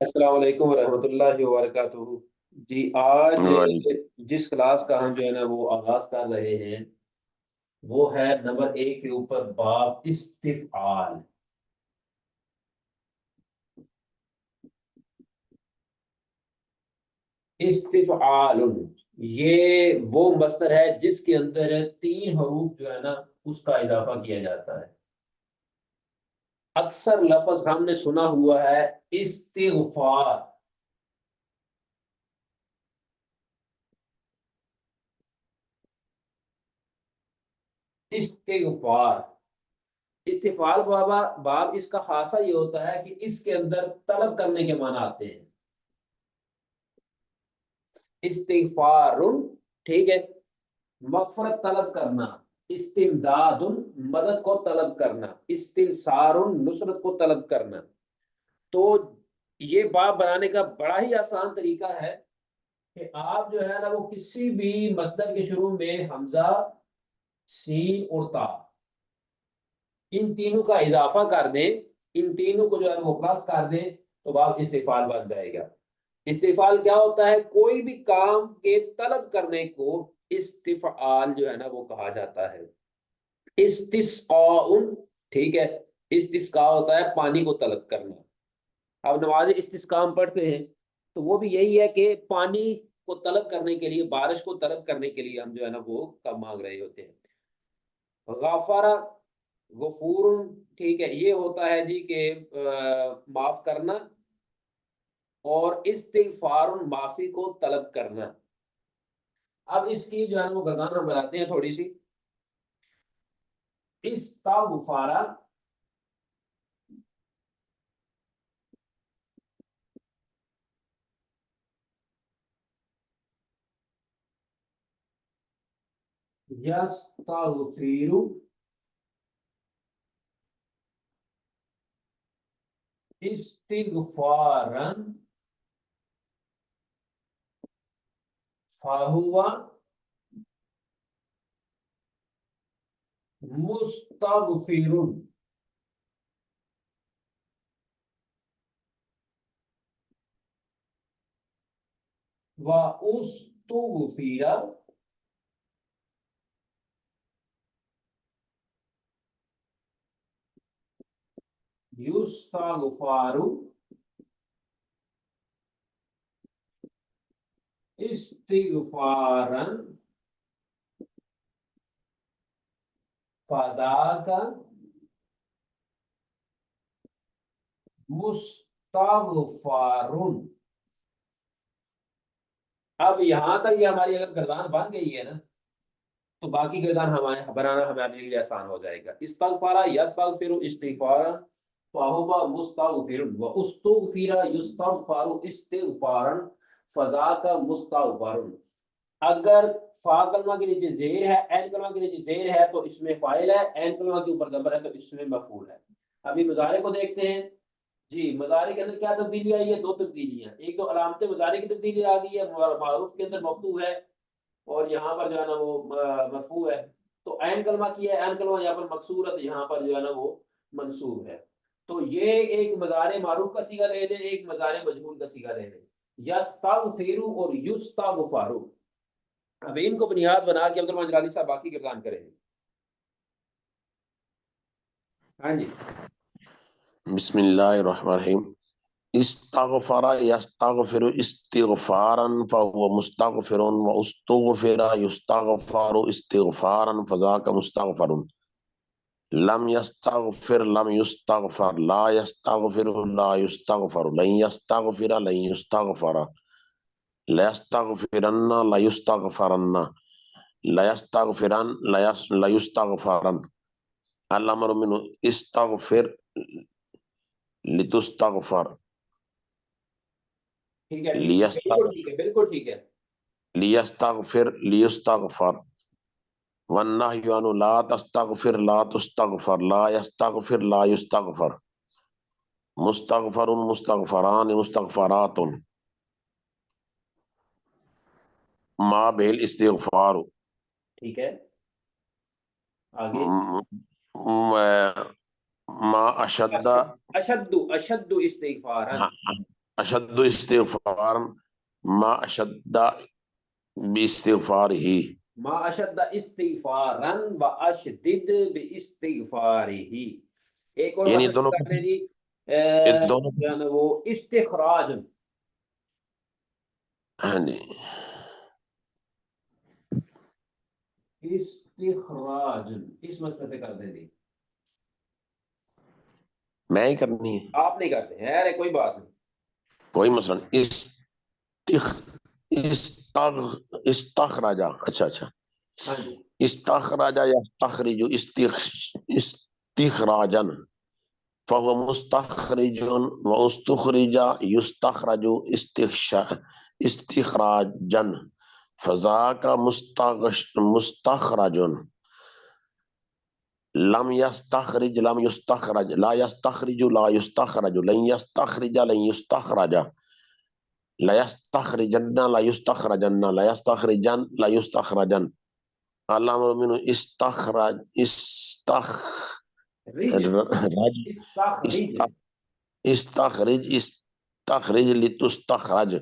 अस्सलाम वालेकुम रहमतुल्लाहि व बरकातुहू। जी, आज वालेकुम। जिस क्लास का हम जो है ना वो आगाज कर रहे हैं वो है नंबर एक के ऊपर बाब इस्तिफ़आल। इस्तिफ़आलुन, ये वो मस्दर है जिसके अंदर तीन हरूफ जो है ना उसका इजाफा किया जाता है। अक्सर लफ्ज हमने सुना हुआ है इस्तिग़फार। इस्तिग़फार, इस्तिफ़ाल बाबा बाब इसका खासा ये होता है कि इसके अंदर तलब करने के माना आते हैं। इस्तिग़फारुन, ठीक है, मग़फ़िरत तलब करना। इस्तिमदादुन, मदद को तलब करना। इस्तिनसारुन, नुसरत को तलब करना। तो ये बाब बनाने का बड़ा ही आसान तरीका है कि आप जो है ना वो किसी भी मसदर के शुरू में हमजा, सीन और ता, इन तीनों का इजाफा कर दें, इन तीनों को जो है वो प्लस कर दें, तो बाब इस्तिफ़ाल बन जाएगा। इस्तिफ़ाल क्या होता है? कोई भी काम के तलब करने को इस्तिफ़आल जो है ना वो कहा जाता है। इस्तिस्क़ाउन, ठीक है, इस्तिस्क़ा होता है पानी को तलब करना। अब नमाज़ इस्तिस्क़ा हम पढ़ते हैं, तो वो भी यही है कि पानी को तलब करने के लिए, बारिश को तलब करने के लिए हम जो है ना वो कब माँग रहे होते हैं। गफ़रा, गफूरुन, ठीक है, ये होता है जी कि माफ़ करना, और इस्तिग़फ़ारुन, माफ़ी को तलब करना। अब इसकी जो है ना वो गर्दान हम बनाते हैं थोड़ी-सी। इस्ताग़फ़रा, यस्ताग़फ़िरु, इस्तिग़फ़ारन, फ़हुवा मुस्तग़फ़िरुन। व उस्तुग़फ़िरा युस्तग़फ़ारु, इस्तिग़फ़ारन, फ़ज़ाका मुस्तग़फ़रुन। अब यहाँ तक ये हमारी अगर गर्दान बन गई है ना, तो बाकी गर्दान हमारे बनाना हमारे लिए आसान हो जाएगा। इस्तग़फ़रा यस्तग़फ़िरु इस्तिग़फ़ारन, फ़हुवा मुस्तग़फ़िरुन, व उस्तुग़फ़िरा युस्तग़फ़रु इस्तिग़फ़ारन, फ़ज़ाका मुस्तग़फ़रुन। अगर फ़ा कलमा के नीचे ज़ेर है, ऐन कलमा के नीचे ज़ेर है तो इसमें फ़ाइल है, ऐन कलमा के ऊपर ज़बर है तो इसमें मफ़ऊल है। अभी मुज़ारे को देखते हैं। जी, मुज़ारे के अंदर क्या तब्दीली आई है? 2 तब्दीलियाँ। एक तो अलामत मुज़ारे की तब्दीली आ गई है, मारूफ़ के अंदर मफ़तूह है और यहाँ पर जो है ना वो मरफ़ू है। तो ऐन कलमा की है, ऐन कलमा यहाँ पर मकसूर है, तो यहाँ पर जो है ना वो मंसूब है। तो ये एक मज़ारे मारूफ़ का सीगा ले लें, एक मज़ारे मजहूल का सीगा ले लें। यस्ताग़फ़िरु और युस्ताग़फ़ारु। अब इनको बुनियाद बना के अब्दुल मजीद अली साहब बाकी किरदार करेंगे। हाँ जी। बिस्मिल्लाहिर्रहमानिर्रहीम। इस्तग़फ़रा यस्तग़फ़िरु इस्तिग़फ़ारन फ़हुवा मुस्तग़फ़िरुन व उस्तुग़फ़िरा युस्तग़फ़रु इस्तिग़फ़ारन फ़ज़ाका मुस्तग़फ़रुन। लम यस्तग़फ़िर लम युस्तग़फ़र, ला यस्तग़फ़िरु ला युस्तग़फ़रु, लन यस्तग़फ़िरा लन युस्तग़फ़रा, लयस्तग़फ़िरन्ना लयुस्तग़फ़रन्ना, लयस्तग़फ़िरन लयुस्तग़फ़रन। अल अम्रु मिन्हु इस्तग़फ़िर लितुस्तग़फ़र, ठीक है, ठीक है। बिल्कुल ठीक लियस्तग़फ़िर है, बिल्कुल ठीक है। लियस्तग़फ़िर लियुस्तग़फ़र। वन्नहयु अनु ला तस्तग़फ़िर ला तुस्तग़फ़र, ला यस्तग़फ़िर ला युस्तग़फ़र। मुस्तग़फ़रुन मुस्तग़फ़रान मुस्तग़फ़रातुन। मा बिल इस्तिग़फ़ार। ठीक है, आगे। मा अशद्दा। अशद्दु, अशद्दु इस्तिग़फ़ारन। अशद्दु इस्तिग़फ़ार मा अशद्दा बिइस्तिग़फ़ारिही। मा अशद्द इस्तिगफारन व अशदिद बिइस्तिगफारिही। एक और यानी मसला दोनों कर ले जी, ये दोनों। जो है ना वो इस्तिखराज। हाँ जी, इस्तिखराज इस मसले पे कर दे जी। मैं ही करनी है, आप नहीं करते हैं, अरे कोई बात नहीं। कोई मसला नहीं। इस्तिख इस्तखराजा, अच्छा अच्छा, हाँ जी। इस्तखराजा या तखरिजु इस्तिखराजन फहुव मुस्तखरिजुन व उस्तुखरिजा युस्तखरजु इस्तिखराजन फज़ाका मुस्तखरजुन लम यस्तखरिज लम युस्तखरज ला यस्तखरिजु ला युस्तखरजु लन यस्तखरिजा लन युस्तखरजा ला यस्तखरिजन्ना ला युस्तखरजन्ना ला यस्तखरिजन ला युस्तखरजन अल्लाह मिनु रिज इस्तखरिज। इस्तखरिज इस्तखरिज लितुस्तखरज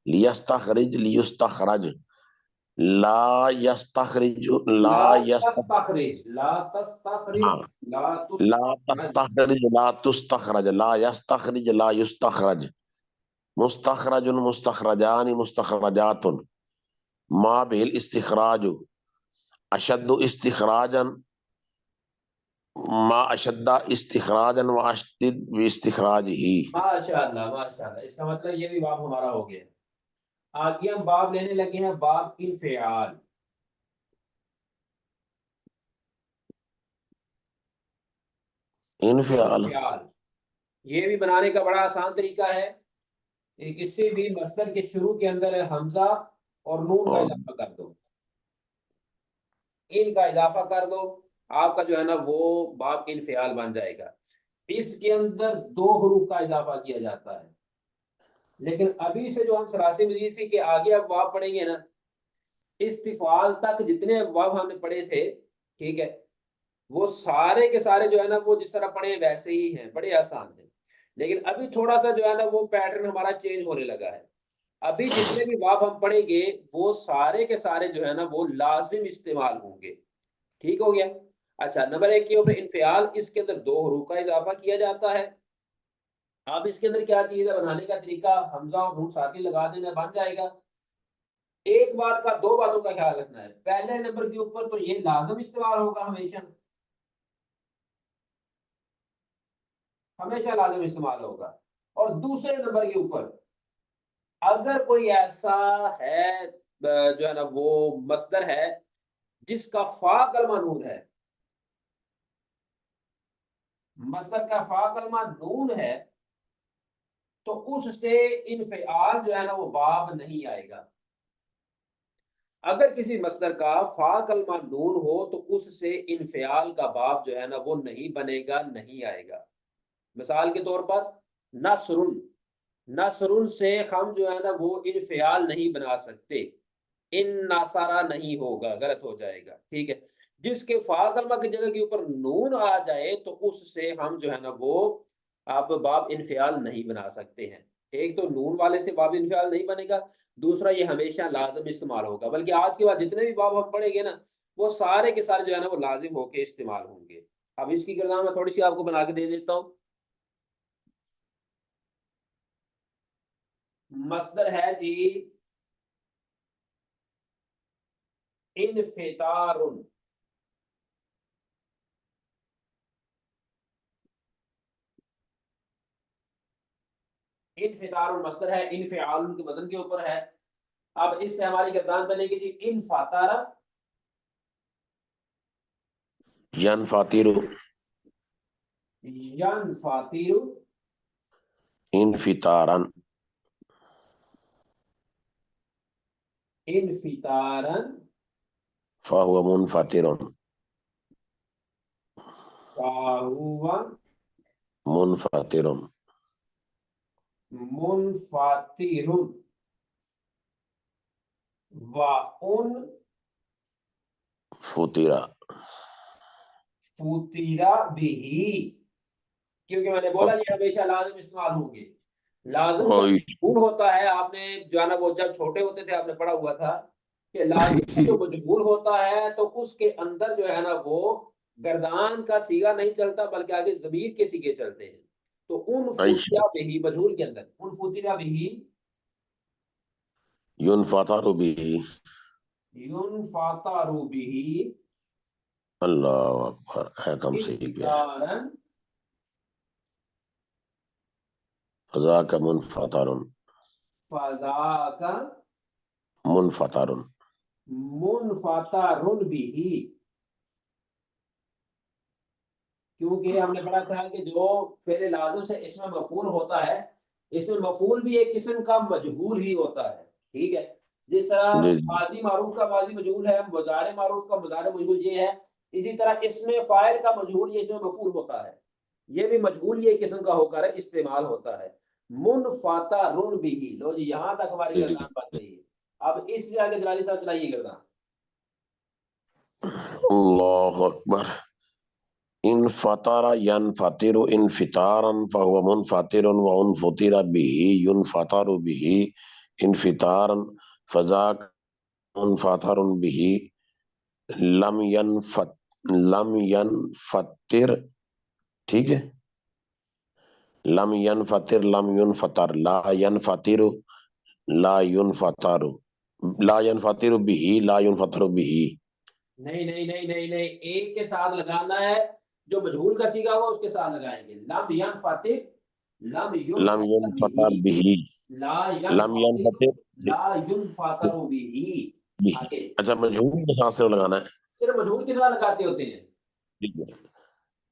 लियस्तखरिज लियुस्तखरज ला यस्तखरिज ला ला यस्त तस्तखरिज, ला हाँ, तस्तखरिज, ला ला तुस्तखरज। तस्तखरिज ला तुस्तखरज ला यस्तखरिज ला युस्तखरज मुस्तखरजुन मुस्तखरजानि मुस्तखरजातुन मा बिल इस्तिखराजु अशद्दु इस्तिखराजन मा अशद्दा इस्तिखराजन व अशद्दिद बिइस्तिखराजिही। माशाअल्लाह माशाअल्लाह, इसका मतलब ये भी बाब हमारा हो गया। आगे हम बाब लेने लगे हैं, बाब इनफियाल। इनफियाल इनफियाल ये भी बनाने का बड़ा आसान तरीका है। ये किसी भी मस्दर के शुरू के अंदर हमजा और नून का और इजाफा कर दो, इनका इजाफा कर दो, आपका जो है ना वो बाब इनफियाल बन जाएगा। इसके अंदर दो हरूफ का इजाफा किया जाता है, लेकिन अभी से जो हम सरासी मजीद के आगे अब बाब पढ़ेंगे ना, इस्तिफाल तक जितने बाब हमने पढ़े थे, ठीक है, वो सारे के सारे जो है ना वो जिस तरह पढ़े वैसे ही हैं, बड़े आसान हैं। लेकिन अभी थोड़ा सा जो है ना वो पैटर्न हमारा चेंज होने लगा है। अभी जितने भी बाब हम पढ़ेंगे वो सारे के सारे जो है ना वो लाजिम इस्तेमाल होंगे। ठीक हो गया। अच्छा, नंबर एक के ऊपर इनफियाल, इसके अंदर दो हरूफ का इजाफा किया जाता है। अब इसके अंदर क्या चीज है, बनाने का तरीका, हमजा और नून साकिन लगा देना, बन जाएगा। एक बात का, दो बातों का ख्याल रखना है। पहले नंबर के ऊपर तो ये लाजम इस्तेमाल होगा, हमेशा हमेशा लाजिम इस्तेमाल होगा। और दूसरे नंबर के ऊपर अगर कोई ऐसा है जो है ना वो मस्दर है जिसका फा कलमा नून है, मस्दर का फा कलमा नून है, तो उससे इनफियाल जो है ना वो बाब नहीं आएगा। अगर किसी मस्दर का फा कलमा नून हो तो उससे इनफियाल का बाब जो है ना वो नहीं बनेगा, नहीं आएगा। मिसाल के तौर पर नसरुन, नसरुन से हम जो है ना वो इनफियाल नहीं बना सकते, इन नासारा नहीं होगा, गलत हो जाएगा। ठीक है, जिसके फा कलमा की जगह के ऊपर नून आ जाए तो उससे हम जो है ना वो आप बाब इनफियाल नहीं बना सकते हैं। एक तो नून वाले से बाब इनफियाल नहीं बनेगा, दूसरा ये हमेशा लाजिम इस्तेमाल होगा। बल्कि आज के बाद जितने भी बाब हम पढ़ेंगे ना वो सारे के सारे जो है ना वो लाजिम होके इस्तेमाल होंगे। अब इसकी गर्दान मैं थोड़ी सी आपको बना के दे देता हूँ। मसदर है जी इनफितारुन। इनफितारुन मसदर है, इनफिआल के वजन के ऊपर है। अब इससे हमारी गर्दान बनेगी जी इन फातारा, यन फातिरु यन फातिरु, इनफितारन इन फितारन, फहुव मुनफतिरुन फाहुवा मुनफतिरुन मुनफातिरुन, व उन फुतिरा। फुतिरा बिही। क्योंकि मैंने बोला ये हमेशा लाजिम इस्तेमाल होंगे। लाजिम का ओई मजबूर होता है, आपने जो है ना वो जब छोटे होते थे आपने पढ़ा हुआ था कि लाजिम का जो मजबूर होता है तो उसके अंदर जो है ना वो गर्दान का सीगा नहीं चलता बल्कि आगे जमीर के सीगे चलते हैं। तो उन ऐशा फूतिया बिही मजहूल के अंदर उन फूतिया बिही युनफतारु बिही। युन फातारू बिही अल्लाह अकबर, है कम सही पे है। इंफितारन फजा का मुनफतारुन। फजाका मुनफतारुन। मुनफतारुन बिही। क्योंकि हमने पढ़ा था कि जो पहले लाजिम से इसमें मफूल होता है, इसमें मफूल भी एक किस्म का मजहूल ही होता है। ठीक है, जिस तरह जी जी। माजी मारूफ का माजी मजहूल है, मुजारे मारूफ का मुजारे मजहूल ये है, इसी तरह इसमें फाइल का मजहूल ये इसमें मफूल होता है। ये भी मजहूल ये किस्म का होकर इस्तेमाल होता है। मुनफाता रुन बिही। लो जी, यहाँ तक हमारी जी। गर्दान बन गई है। अब इससे आगे जलाली साहब चलाइए गर्दान। अल्लाह अकबर। इन फतारा यन फतिरु इन फितारन फहुव मुनफतिरुन व उन फुतिरा बिही युन फतारु बिही इन फितारन फजाक मुनफतारुन बिही लम यन फत लम यन फतिर। ठीक है। लम यन फतिर लम युन फतर ला यन फतिरु ला युन फतारु ला यन फतिरु बिही ला युन फतरु बिही। नहीं नहीं नहीं नहीं नहीं, एक के साथ लगाना है। जो मजहूल का सीगा हुआ उसके साथ लगाएंगे। लम यन फातिह, लम युन लम युन फातर फतर बिही, बिही ला यन लम यन फातिह, फतिर ला युन फातर बिही। बिही। आगे अच्छा, मजहूर के साथ से लगाना है। सिर्फ मजहूल के साथ लगाते होते हैं। ठीक है।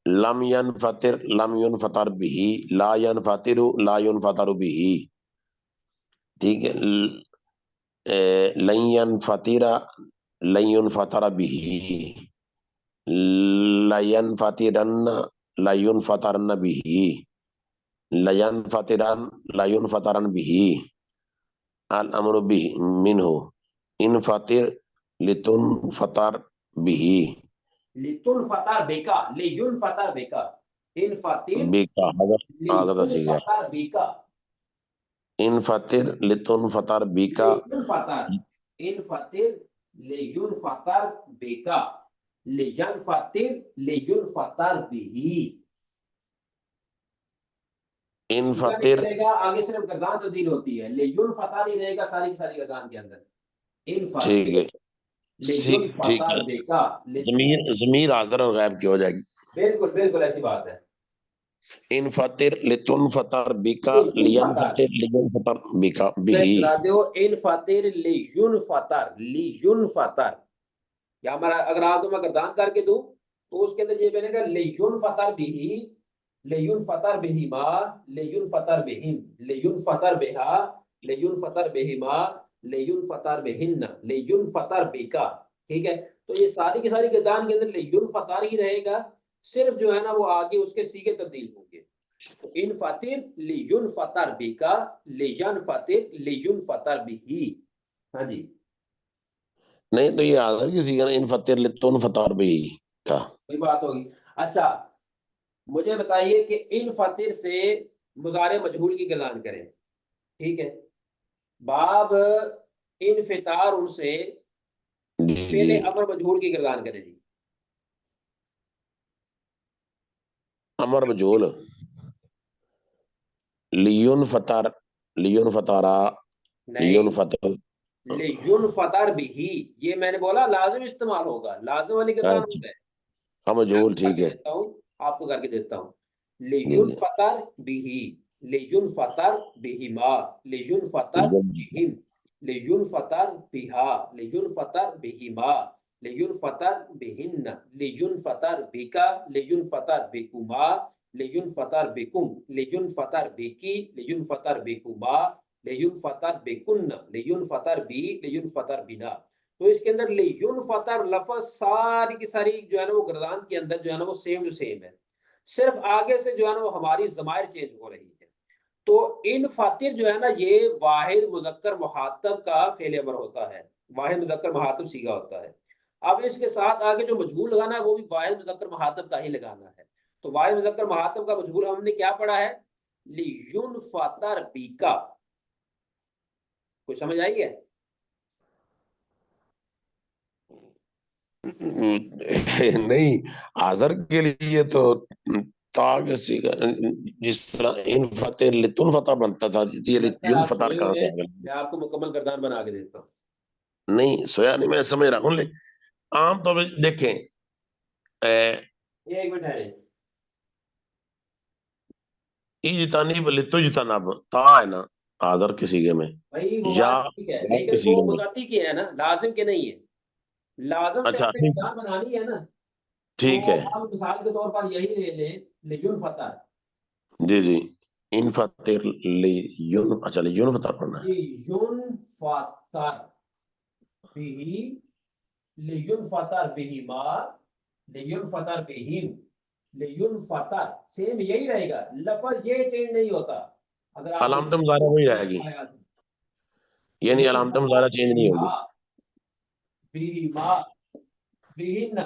लम यन फतिर लम युन फतर बिही ला यन फतिरु ला युन फतरु बिही। ठीक है। लयन फतिरा लयन फतरा बिही लयन फतिरन्न लयन फतरन्न बिही लयन फतिरन लयन फतरन बिही अल अमरु बिही मिनहु इन फतिर लितुन फतर बिही लितुल फतर बेका, ले युन फतर बेका, इन फातिह, बेका हजर ले आगदा युन सीगा फतर बेका, इन फतिर लितुन फतर ले बीका। युन फतर, इन फातिह, ले युन फतर बेका, ले यन फातिह, ले युन फतर बिही। इन सीधा नहीं फतिर। चलेगा, आगे सिर्फ गर्दान तब्दील होती है। लेजुल फता नहीं रहेगा सारी की सारी गर्दान के अंदर। इन ठीक फातिह, है। लेजुल ठीक फता है। बेका, ले। जमीर हाजिर और गायब की हो जाएगी। बिल्कुल बिल्कुल ऐसी बात है। इन फतिर लितुन फतर बिका लेजुल लियन फता, फतिर लियन फतर बिका मैं बिही। चला दो। इन फातिर लेजुन फतर, लिजुन फतर। या हमारा अगर आप तो मैं गर्दान करके दूं तो उसके अंदर ये बनेगा लेजुन फतर बिही, लेयुन फतर बिहिमा, लेयुन फतर बिहिम, लेयुन फतर बिहा, लेयुन फतर बिहिमा, लेयुन फतर बिहिन्ना, लेयुन फतर बिका। ठीक है, तो ये सारी की सारी गर्दान के अंदर लेयुन फतर ही रहेगा। सिर्फ जो है ना वो आगे उसके सीगे तब्दील होंगे। तो इन फातिर लेयुन फतर बिका, लेयन फातिर लेयुन फतर बिही। हाँ जी, नहीं तो ये हाजिर की सीगा ना, इन फतिर लितुन फतर बिही का। कोई बात होगी। अच्छा, मुझे बताइए कि इन फातिर से मुजारे मजहूल की गर्दान करें। ठीक है, बाब इन फितार उनसे जी जी। पहले अमर मजहूल की गर्दान करें जी। अमर बजोल लियुन फतर लियुन फतारा नहीं, लियुन फतर। ले युन फतर बिही, ये मैंने बोला लाजिम इस्तेमाल होगा, लाजिम वाली गर्दान अच्छा, होता है। हम मैं जोल आपको ठीक करके है। देता हूँ, आपको करके देता हूँ। ले जी युन जी। फतर बिही, ले युन फतर बिहिमा, ले युन फतर बिहिम, ले युन फतर बिहा, ले युन फतर बिहिमा, ले युन फतर बिहिन्न, ले युन फतर बिका, ले युन फतर बिकुमा, ले युन फतर बिकुम, ले युन फतर बिकी, ले युन फतर बिकुमा, ले युन फतर बिकुन्न, ले युन फतर बी, ले युन फतर बिना। तो इसके अंदर ले युन फतर लफज सारी की सारी जो है ना वो गर्दान के अंदर जो है ना वो सेम टू सेम है। सिर्फ आगे से जो है ना वो हमारी जमायर चेंज हो रही है। तो इन फातिर जो है ना ये वाहिद मुजक्कर मुहातब का फेल अमर होता है। वाहिद मुजक्कर मुहातब सीगा होता है। अब इसके साथ आगे जो मजहूल लगाना है वो भी वाहिद मुजक्कर मुहातब का ही लगाना है। तो वाहिद मुजक्कर मुहातब का मजहूल हमने क्या पढ़ा है? लियुनफतर बिका। कुछ समझ आई है? नहीं, आजर के लिए तो ताग जिस तरह इन फतेह लितुन फतह बनता था, ये लगता है लियुन आप फतार सोए कहाँ हुए से हैं, आ गया? मैं आपको मुकम्मल गर्दान बना के देता हूँ। नहीं सोया नहीं, मैं समझ रहा हूँ, लेकिन आम तौर पर देखें, एक मिनट है। इजतनी लितुजतनब ता है ना आजर के सीगे में, भाई वो या बात ठीक है, या के लेकिन वो सीगे में। मुताती की है ना, लाजिम के नहीं है। लाजिम से अच्छा हमने ठीक, गर्दान बनानी है ना। ठीक तो है। हम मिसाल के तौर पर यही ले लें, लियुनफतर। जी जी, इन फतेह लियुन, अच्छा लियुन फतार पढ़ना है। लियुनफतर बिही, लियुनफतर बिहिमा, लियुनफतर बिहिम, लियुनफतर, सेम यही रहेगा, लफ्ज ये चेंज नहीं होता। अगर आप अलामत मुजाहरा वही रहेगी, यानी अलामत लियुनफतर मुजाहरा चेंज नहीं बिहिमा, होगी। बिहिमा, बिहिन।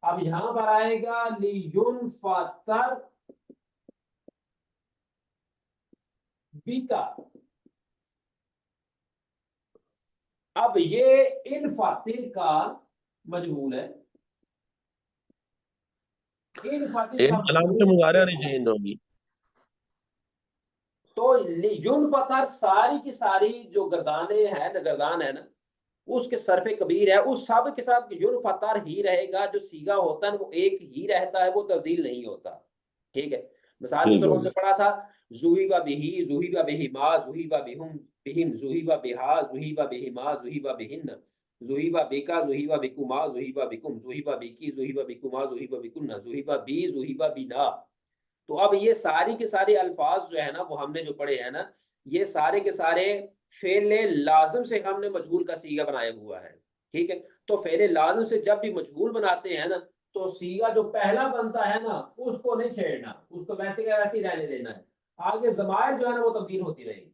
अब यहां पर आएगा लियुनफतर बिका। अब ये इन फातिल का मजमूल है, इन फातिल इन का अलामत मजमूल मुजाहरा नहीं है। चेंज होगी। तो युन फतर सारी की सारी जो गर्दाने हैं ना, गर्दान है ना, उसके सरफे कबीर है, उस सब के साथ युन फतर ही रहेगा। जो सीगा होता है ना वो एक ही रहता है, वो तब्दील नहीं होता। ठीक है। मिसाल के ठीक तौर पर हो हमने गया। पढ़ा था, जुहीबा बिही, जुहीबा बिहिमा, जुहीबा बिहुम, बिहिम, जुहीबा बिहा, जुहीबा बिहिमा, जुहीबा बिहिन्न, जुहीबा बिका, जुहीबा बिकुमा, जुहीबा बिकुम, जुहीबा बिकी, जुहीबा बिकुमा, जुहीबा बिकुन्ना, जुहीबा बी, जुहीबा बिना। तो अब ये सारी के सारे अल्फाज जो है ना, वो हमने जो पढ़े हैं ना, ये सारे के सारे फेले लाजिम से हमने मजहूल का सीगा बनाया हुआ है। ठीक है। तो फेले लाजिम से जब भी मजहूल बनाते हैं ना, तो सीगा जो पहला बनता है ना, उसको नहीं छेड़ना, उसको वैसे का वैसे ही रहने देना है। आगे जमायर जो है ना वो तब्दील होती रहेगी।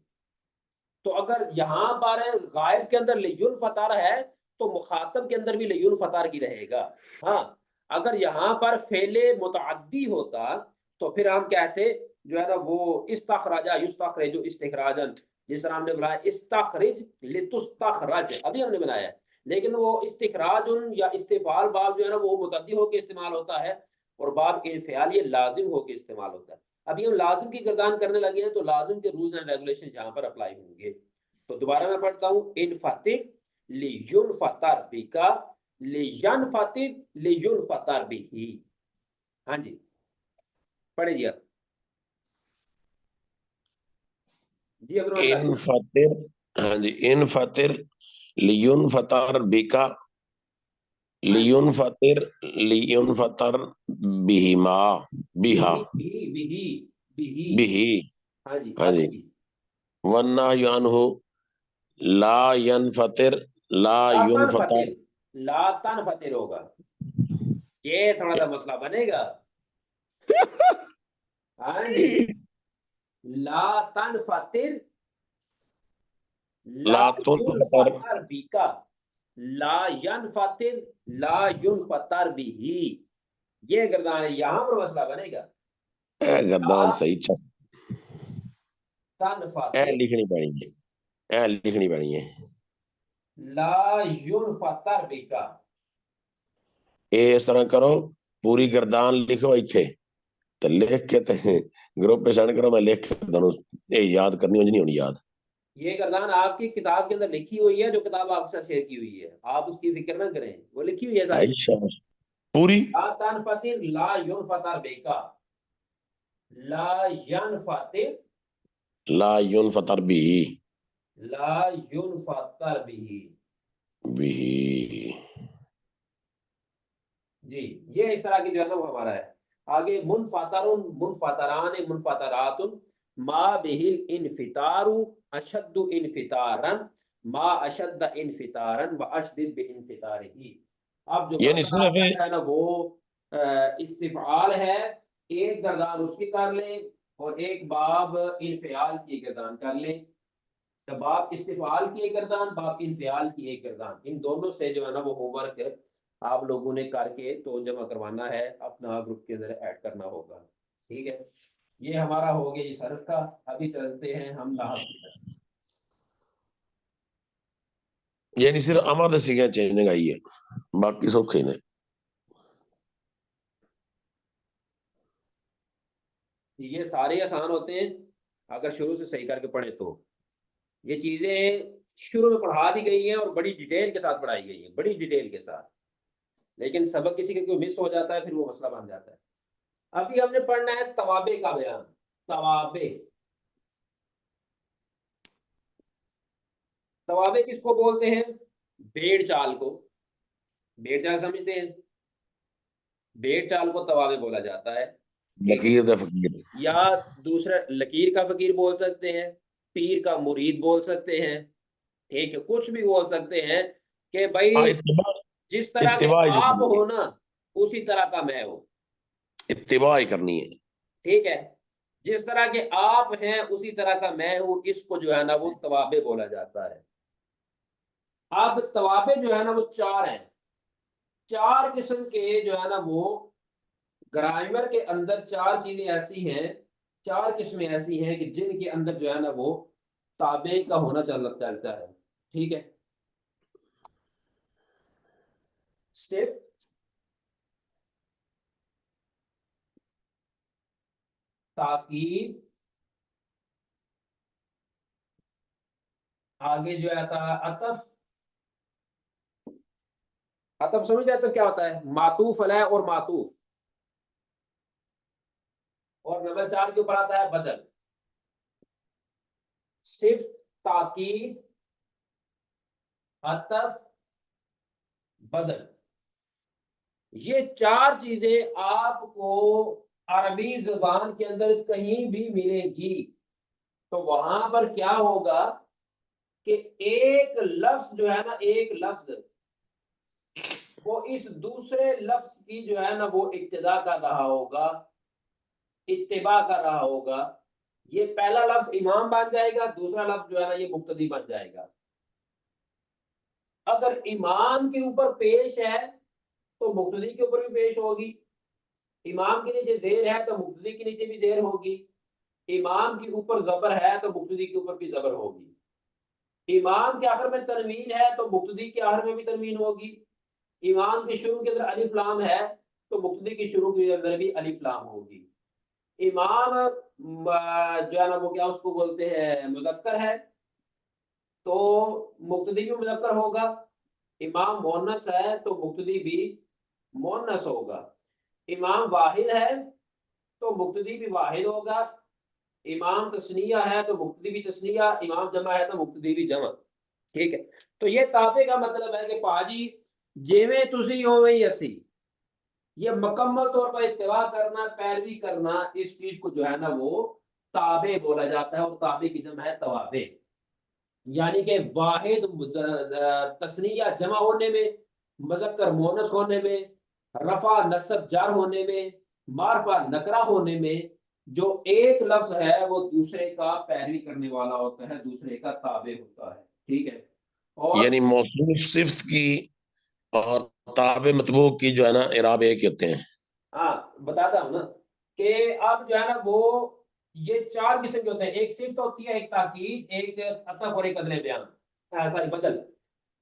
तो अगर यहाँ पर गायब के अंदर लियुल फतार है, तो मुखातब के अंदर भी लियुल फतार की रहेगा। हाँ, अगर यहाँ पर फेले मुतअद्दी होता, तो फिर हम कहते जो है ना वो इस्तखराजा युस्तखरिजु इस्तिखराजन, जिस तरह हमने बनाया इस्तखरिज लितुस्तखरज, अभी हमने बनाया है। लेकिन वो इस्तिखराजुन या इस्तिफाल बाब जो है ना वो मुतअद्दी होकर इस्तेमाल होता है, और बाब इनफियाल ये लाजिम होकर इस्तेमाल होता है। अभी हम लाजिम की गर्दान करने लगे हैं, तो लाजिम के रूल्स एंड रेगुलेशन यहाँ पर अप्लाई होंगे। तो दोबारा मैं पढ़ता हूँ, इन फातिर लियुन फतार बिका, लियन फातिर लियुन फतार बिही। हाँ जी, पढ़िए आप। जी अब्दुल इन साहब। फतेह, हाँ जी, इन फतेह लियुन फतार बिका, हाँ जी, लियुन फतेह लियुन फतर बिहिमा, बिहा, बिही बिही बिही बिही। बिही। हाँ जी, हाँ अब जी, पढ़िए। वन्ना यानहु ला यन फतेह, ला युन लातन फतर। फतेर, लातन फतेर होगा। ये थोड़ा सा मसला बनेगा। हाँ जी, लातन फतेर, ला ला तुन युन फतर, फतर बीका, ला यन फतेर, ला युन फतर बिही। ये गर्दान है, यहां पर मसला बनेगा। ला गर्दान सही, अच्छा। तन ए फतेर, लिखनी पड़ेगी, ए लिखनी पड़ेगी। ला युन फतर बिका। ए इस तरह करो, पूरी गर्दान लिखो इथे, तो लिख के ते ग्रुप पे सेंड करो, मैं लिख के दोनों ये याद करनी मुझे नहीं होनी याद। ये गर्दान आपकी किताब के अंदर लिखी हुई है, जो किताब आपके साथ शेयर की हुई है, आप उसकी फिक्र ना करें, वो लिखी हुई है सारी। अच्छा, पूरी। ला तन फतेर, ला युन फतर बिका, ला यन फतेर, ला युन फतर भी, ला युन फतर बिही। भी। जी, ये इस तरह की जो है ना वो हमारा है। आगे मुनफतरुन, मुनफतरान, मुनफतरातुन, मा बिहिल इनफितारु, अशद्दु इनफितारन, मा अशद्द इनफितारन व अशदिद बिइनफितारिही। अब जो ये नहीं मसला सिर्फ आपका जो है ना वो इस्तिफआल है, एक गर्दान उसकी कर लें, और एक बाब इनफियाल की गर्दान कर लें। तो बाप इस्तिफाल की एक गर्दान, बाप इनफियाल की एक गर्दान, इन दोनों से जो है ना वो होमवर्क आप लोगों ने करके तो जमा करवाना है, अपना ग्रुप के अंदर ऐड करना होगा। ठीक है। ये हमारा हो गया जी सर्फ का। अभी चलते हैं हम लाहब की तरफ। यानी सिर्फ अमर दसी क्या चेंज आई है, बाकी सब खेने। ये सारे आसान होते हैं अगर शुरू से सही करके पढ़े तो। ये चीजें शुरू में पढ़ा दी गई हैं और बड़ी डिटेल के साथ पढ़ाई गई है, बड़ी डिटेल के साथ। लेकिन सबक किसी का कोई मिस हो जाता है फिर वो मसला बन जाता है। अभी हमने पढ़ना है तवाबे का बयान। तवाबे। तवाबे किसको बोलते हैं? भेड़ चाल को। भेड़ चाल समझते हैं? भेड़ चाल को तवाबे बोला जाता है। ठीक है। लकीर द फकीर। या दूसरा लकीर का फकीर बोल सकते हैं, पीर का मुरीद बोल सकते हैं। ठीक है, कुछ भी बोल सकते हैं कि हाँ, भाई इत्तिबा। जिस तरह के इत्तिबा ही आप करनी है। हो ना उसी तरह का मैं हूं। इत्तिबा ही करनी है। ठीक है। जिस तरह के आप हैं उसी तरह का मैं हूं, इसको जो है ना वो तवाबे बोला जाता है। अब तवाबे जो है ना वो चार हैं। चार किस्म के जो है ना वो ग्रामर के अंदर चार चीजें ऐसी हैं, चार किस्में ऐसी हैं कि जिनके अंदर जो है ना वो ताबे का होना चलता है। ठीक है। सिर्फ ताकीद, आगे जो आता है अतफ। अतफ समझ जाए तो क्या होता है? मातूफ अलैह और मातूफ। और नंबर चार के ऊपर आता है बदल। सिर्फ, ताकीद, अतफ, बदल। ये चार चीजें आपको अरबी जुबान के अंदर कहीं भी मिलेगी। तो वहां पर क्या होगा कि एक लफ्ज जो है ना, एक लफ्ज वो इस दूसरे लफ्ज की जो है ना वो इब्तिदा कर रहा होगा, इत्तिबा कर रहा होगा। ये पहला लफ्ज इमाम बन जाएगा, दूसरा लफ्ज जो है ना ये मुक्तदी बन जाएगा। अगर इमाम के ऊपर पेश है तो मुक्तदी के ऊपर भी पेश होगी। इमाम के नीचे जेर है तो मुक्तदी के नीचे भी जेर होगी। इमाम के ऊपर जबर है तो मुक्तदी के ऊपर भी जबर होगी। इमाम के आखिर में तनवीन है तो मुक्तदी के आखिर में भी तनवीन होगी। इमाम के शुरू के अंदर अलिफ लाम है तो मुक्तदी के शुरू के अंदर भी अलिफ लाम होगी। इमाम जो है ना वो क्या उसको बोलते हैं मुजक्कर है तो मुक्तदी भी मुजक्कर होगा। इमाम मोनस है तो मुक्तदी भी मोनस होगा। इमाम वाहिद है तो मुक्तदी भी वाहिद होगा। इमाम तस्निया है तो मुक्तदी भी तस्निया, इमाम जमा है तो मुक्तदी भी जमा। ठीक है। तो ये ताबे का मतलब है कि पाजी जिवें तुसी होवें ही असी। ये मुकम्मल तौर पर इत्तिबा करना, पैरवी करना, इस चीज को जो है ना वो ताबे बोला जाता है। और ताबे की जमा है तवाबे। यानी कि वाहिद तस्निया जमा होने में, मुज़क्कर मोनस होने में, रफा नस्ब जार होने में, मारफा नकरा होने में, जो एक लफ्ज है वो दूसरे का पैरवी करने वाला होता है, दूसरे का ताबे होता है। ठीक है। और यानी मौसूफ सिफ्त की और ताबे मतबू की जो है ना इराब एक ही होते हैं। हाँ बताता हूँ ना कि अब जो है ना वो ये चार किस्म के होते हैं। एक सिफ्त होती है, एक ताकीद, एक अतफ और एक अदले बयान, सॉरी बदल।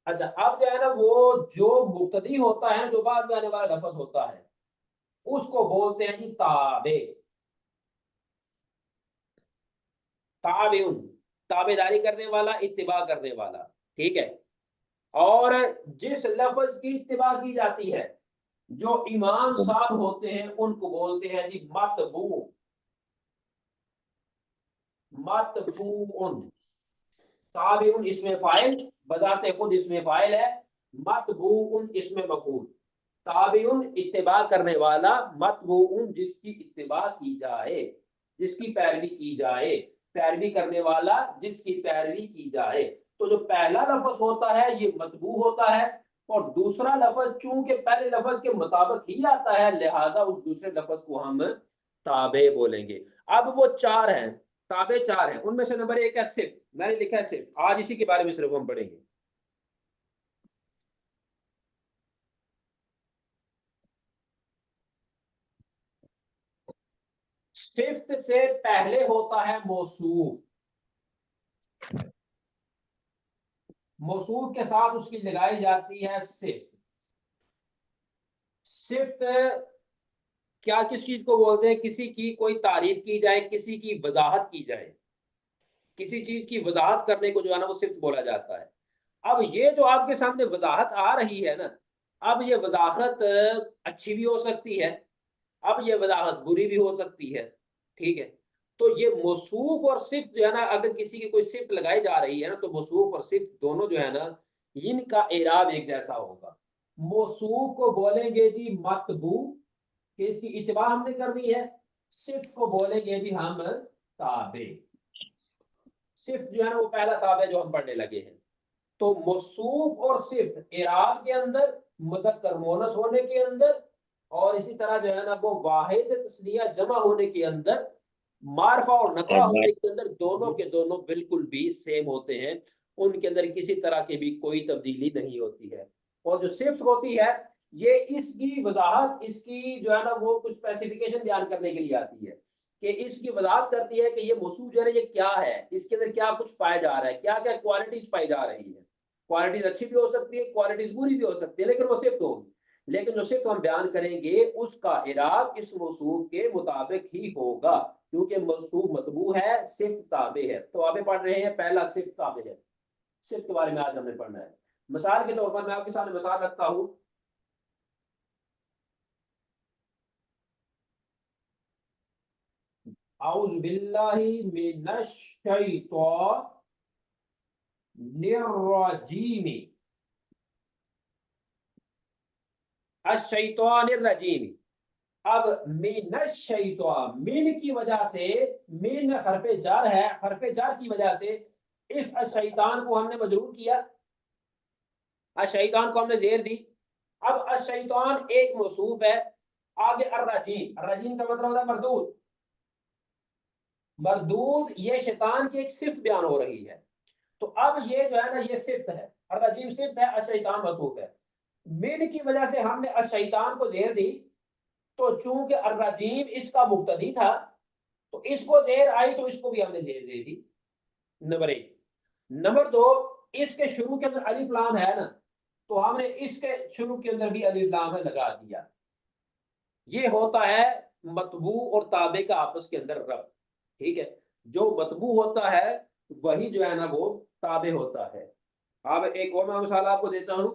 अच्छा, अब जो है ना वो जो मुक्तदी होता है, जो बाद में आने वाला लफ्ज होता है, उसको बोलते हैं जी ताबे। ताबेउन, ताबेदारी करने वाला, इत्तिबा करने वाला। ठीक है। और जिस लफ्ज की इत्तिबा की जाती है, जो इमाम साहब होते हैं उनको बोलते हैं जी मतबू। मतबूउन। ताबेउन इसमें फाइल, बजाते खुद इसमें फाइल है। मतबूउन इसमें मफूल। ताबेउन इत्तिबा करने वाला, मतबूउन जिसकी इत्तिबा की जाए, जिसकी पैरवी की जाए, पैरवी करने वाला जिसकी पैरवी की जाए। तो जो पहला लफ्ज होता है ये मतबू होता है। और दूसरा लफ्ज चूंकि पहले लफ्ज के मुताबिक ही आता है, लिहाजा उस दूसरे लफ्ज को हम ताबे बोलेंगे। अब वो चार हैं, ताबे चार हैं। उनमें से नंबर एक है सिर्फ, मैंने लिखा है सिर्फ, आज इसी के बारे में सिर्फ हम पढ़ेंगे। सिफ्त से पहले होता है मौसूफ, मौसूफ के साथ उसकी लगाई जाती है सिफ्त। सिफ्त क्या किस चीज को बोलते हैं? किसी की कोई तारीफ की जाए, किसी की वजाहत की जाए, किसी चीज की वजाहत करने को जो है ना वो सिफ्त बोला जाता है। अब ये जो आपके सामने वजाहत आ रही है ना, अब ये वजाहत अच्छी भी हो सकती है, अब ये वजाहत बुरी भी हो सकती है। ठीक है, तो ये मौसूफ और सिफ्त जो है ना, अगर किसी की कोई सिफ्त लगाई जा रही है ना, तो मौसूफ और सिफ्त दोनों जो है ना, इनका एराब एक जैसा होगा। मौसूफ को बोलेंगे जी मतबू, कि इसकी इत्बा हमने करनी है। सिफ्त को बोलेंगे जी हम ताबे। सिफ्त जो है ना वो पहला ताबे जो हम पढ़ने लगे हैं। तो मौसूफ और सिफ्त इराब के अंदर, मुज़क्कर मोनस होने के अंदर, और इसी तरह जो है ना वो वाहिद तस्निया जमा होने के अंदर, मारफा और नकरा और होने के अंदर, दोनों के दोनों बिल्कुल भी सेम होते हैं। उनके अंदर किसी तरह की भी कोई तब्दीली नहीं होती है। और जो सिफ्त होती है, ये इसकी वजाहत, इसकी जो है ना वो कुछ स्पेसिफिकेशन बयान करने के लिए आती है, कि इसकी वजाहत करती है कि ये मौसूफ जो है ना ये क्या है, इसके अंदर क्या कुछ पाया जा रहा है, क्या क्या क्वालिटीज पाई जा रही है। क्वालिटीज अच्छी भी हो सकती है, क्वालिटीज बुरी भी हो सकती है, लेकिन वो सिफ्त होगी। लेकिन जो सिफ्त हम बयान करेंगे उसका इराब इस मौसूफ के मुताबिक ही होगा, क्योंकि मौसूफ मतबू है, सिफ्त ताबे है। तो आगे पढ़ रहे हैं, पहला सिफ्त ताबे है। सिफ्त के बारे में आज हमने पढ़ना है। मिसाल के तौर पर मैं आपके सामने मिसाल रखता हूं। औज़ु बिल्लाहि मिनश शैतानिर रजीम। अश-शैतानिर रजीम। अब मिन शैतान, मिन की वजह से, मिन हरफे जार है, हरफे जार की वजह से इस शैतान को हमने मजरूर किया, शैतान को हमने जेर दी। अब शैतान एक मौसूफ है। आगे अर्रजीम, अर्रजीम का मतलब होता है मरदूद। मरदूद ये शैतान की एक सिफ्त बयान हो रही है। तो अब ये जो है ना ये सिफ्त है, अर्रजीम सिफ्त है, शैतान मौसूफ है। मिन की वजह से हमने शैतान को जेर दी, तो चूंकि अर्रजीम इसका मुक्तदी था, तो इसको जेर आई तो इसको भी हमने जेर दे दी। नंबर एक। नंबर दो, इसके शुरू के अंदर अलिफ लाम है ना, तो हमने इसके शुरू के अंदर भी अलिफ लाम है लगा दिया। ये होता है मतबू और ताबे का आपस के अंदर रब। ठीक है, जो मतबू होता है वही जो है ना वो ताबे होता है। अब एक और मैं मिसाल आपको देता हूं।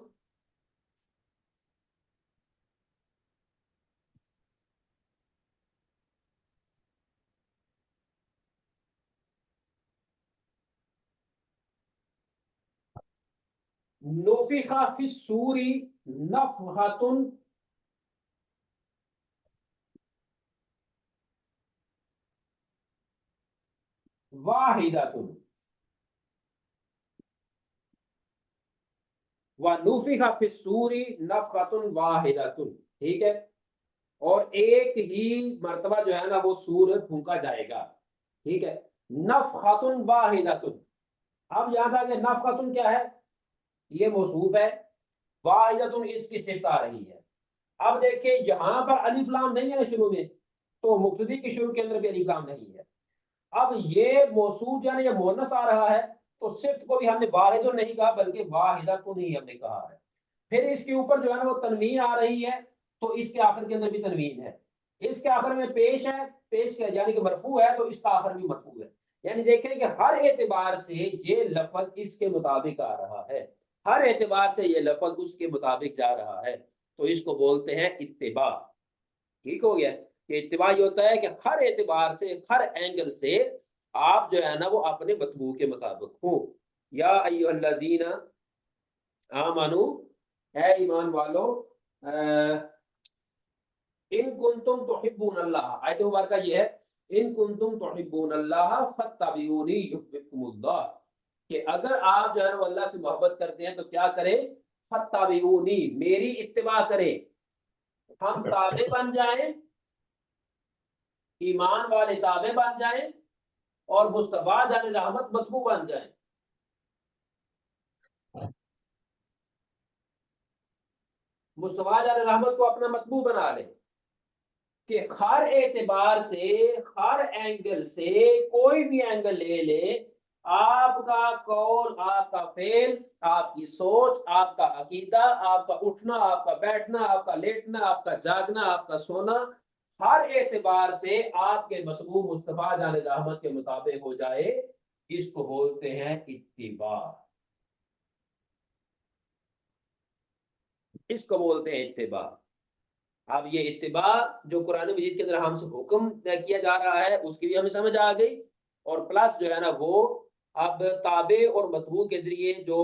नुफिखा फिस्सूरी नफहतुन वाहिदतुन, व नुफिखा फिस्सूरी नफहतुन वाहिदतुन। ठीक है, और एक ही मर्तबा जो है ना वो सूर फूंका जाएगा। ठीक है, नफहतुन वाहिदतुन। अब याद आ गया नफहतुन क्या है? ये मौसूफ है, वाहिदतुन इसकी सिफ्त आ रही है। अब देखिए यहां पर अलिफ लाम नहीं है शुरू में, तो मुब्तदी के शुरू के अंदर भी अलिफ लाम नहीं है। अब ये मौसूफ यानी ये मोनस आ रहा है, तो सिफ्त को भी हमने वाहिदुन नहीं कहा बल्कि वाहिदा को नहीं हमने कहा है। फिर इसके ऊपर जो है ना वो तनवीन आ रही है, तो इसके आखिर के अंदर भी तनवीन है। इसके आखिर में पेश है, पेश किया यानी कि मरफू है, तो इसका आखिर भी मरफू है। यानी देखें कि हर एतबार से ये लफ्ज इसके मुताबिक आ रहा है, हर एतबार से ये लफ्ज उसके मुताबिक जा रहा है, तो इसको बोलते हैं इत्तिबा। ठीक हो गया, कि इत्तिबा ये होता है कि हर एतबार से, हर एंगल से आप जो है ना वो अपने मतबू के मुताबिक हो। या अय्युहल्लज़ीना आमनू, है ईमान वालो, इन कुंतुम तुहिब्बूनल्लाह, आयत मुबारका ये है, इन कुंतुम तुहिब्बूनल्लाह फत्तबिऊनी युहिब्बुकुमुल्लाह, कि अगर आप जो है ना अल्लाह से मोहब्बत करते हैं तो क्या करें? फत्तबिऊनी, मेरी इत्तिबा करें, हम ताबे बन जाएं, ईमान वाले ताबे बन जाएं, और मुस्तफा जाने रहमत मतबू बन जाएं। मुस्तफा जाने रहमत को अपना मतबू बना लें। कि हर एतबार से, हर एंगल से, कोई भी एंगल ले ले, आपका कौल, आपका फेल, आपकी सोच, आपका अकीदा, आपका उठना, आपका बैठना, आपका लेटना, आपका जागना, आपका सोना, हर एतबार से आपके मतबू मुस्तफा जाने रहमत के मुताबिक हो जाए, इसको बोलते हैं इत्तिबा। इसको बोलते हैं इत्तिबा। अब ये इत्तिबा जो कुरान मजीद के अंदर हमसे हुक्म किया जा रहा है, उसकी भी हमें समझ आ गई। और प्लस जो है ना वो अब ताबे और मतबू के जरिए जो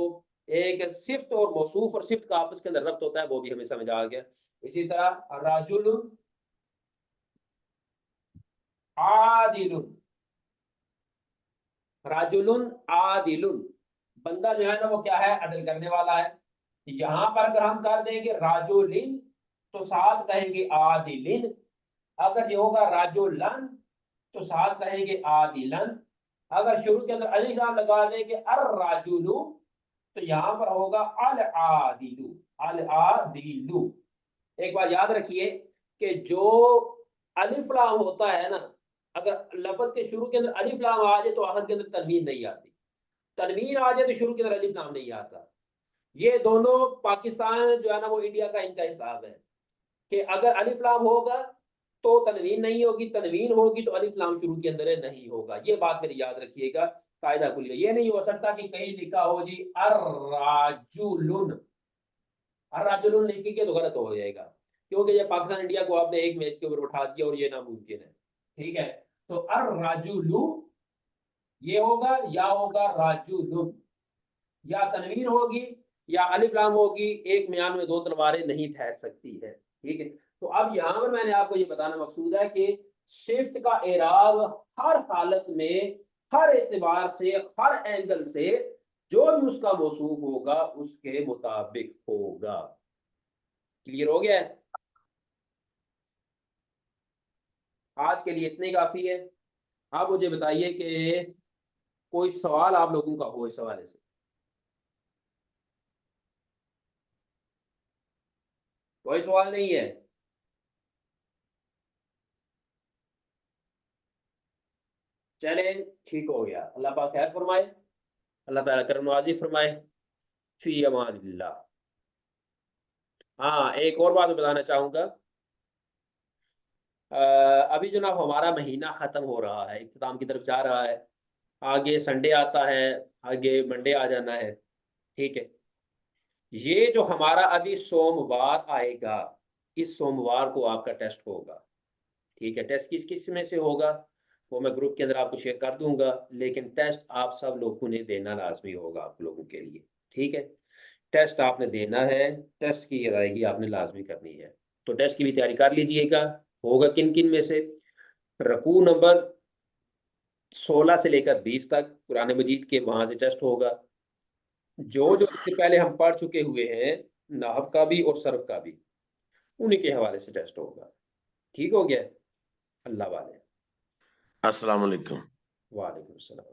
एक सिफ्त और मौसूफ और सिफ्त का आपस के अंदर रब्त होता है, वो भी हमें समझ आ गया। इसी तरह राजुल आदिल, राजुल आदिल, बंदा जो है ना वो क्या है, अदल करने वाला है। यहां पर अगर हम कर देंगे राजुलिन, तो साथ कहेंगे आदिलिन। अगर ये होगा राजुलन, तो साथ कहेंगे आदिलन। अगर शुरू के अंदर अलिफ लाम लगा देंगे अर राजुलू, तो यहां पर होगा अल आदिलू, अल आदिलू। एक बात याद रखिए कि जो अलिफ लाम होता है ना, अगर लफ्ज के शुरू के अंदर अलिफ लाम आ जाए तो आखिर के अंदर तनवीन नहीं आती, तनवीन आ जाए तो शुरू के अंदर अलिफ लाम नहीं आता। ये दोनों पाकिस्तान जो है ना वो इंडिया का इनका हिसाब है कि अगर अलिफ लाम होगा तो तनवीन नहीं होगी, तनवीन होगी तो अलिफ लाम शुरू के अंदर नहीं होगा। ये बात मेरी याद रखिएगा, कायदा कुलिया। ये नहीं हो सकता कि कहीं लिखा हो जी अर्राजुलुन, अर्राजुलुन लिखेंगे तो गलत हो जाएगा, क्योंकि ये पाकिस्तान इंडिया को आपने एक मैच के ऊपर उठा दिया और ये नामुमकिन है। ठीक है, तो अर्राजुलु ये होगा, या होगा राजुलुन, या तनवीन होगी या अलिफ लाम होगी, एक म्यान में दो तलवारें नहीं ठहर सकती है। ठीक है, तो अब यहां पर मैंने आपको ये बताना मकसूद है कि शिफ्ट का एराब हर हालत में, हर एतबार से, हर एंगल से जो भी उसका मौसूफ होगा उसके मुताबिक होगा। क्लियर हो गया है? आज के लिए इतने काफी है। आप मुझे बताइए कि कोई सवाल आप लोगों का हो इस हवाले से? कोई सवाल नहीं है? चले, ठीक हो गया। अल्लाह पाक खैर फरमाए, अल्लाह ताला करम नवाजी फरमाए। फी अमानिल्लाह। हाँ, एक और बात मैं बताना चाहूंगा। अभी जनाब हमारा महीना खत्म हो रहा है, इख्तिताम की तरफ जा रहा है। आगे संडे आता है, आगे मंडे आ जाना है। ठीक है, ये जो हमारा अभी सोमवार आएगा, इस सोमवार को आपका टेस्ट होगा। ठीक है, टेस्ट किस किस में से होगा वो मैं ग्रुप के अंदर आपको शेयर कर दूंगा, लेकिन टेस्ट आप सब लोगों ने देना लाजमी होगा आप लोगों के लिए। ठीक है, टेस्ट आपने देना है, टेस्ट की अदायगी आपने लाजमी करनी है। तो टेस्ट की भी तैयारी कर लीजिएगा। होगा किन किन में से? रकू नंबर 16 से लेकर 20 तक कुरान मजीद के, वहां से टेस्ट होगा। जो जो इससे पहले हम पढ़ चुके हुए हैं, नाहव का भी और सर्फ का भी, उन्हीं के हवाले से टेस्ट होगा। ठीक हो गया? अल्लाह वाले। अस्सलाम वालेकुम। वालेकुम सलाम।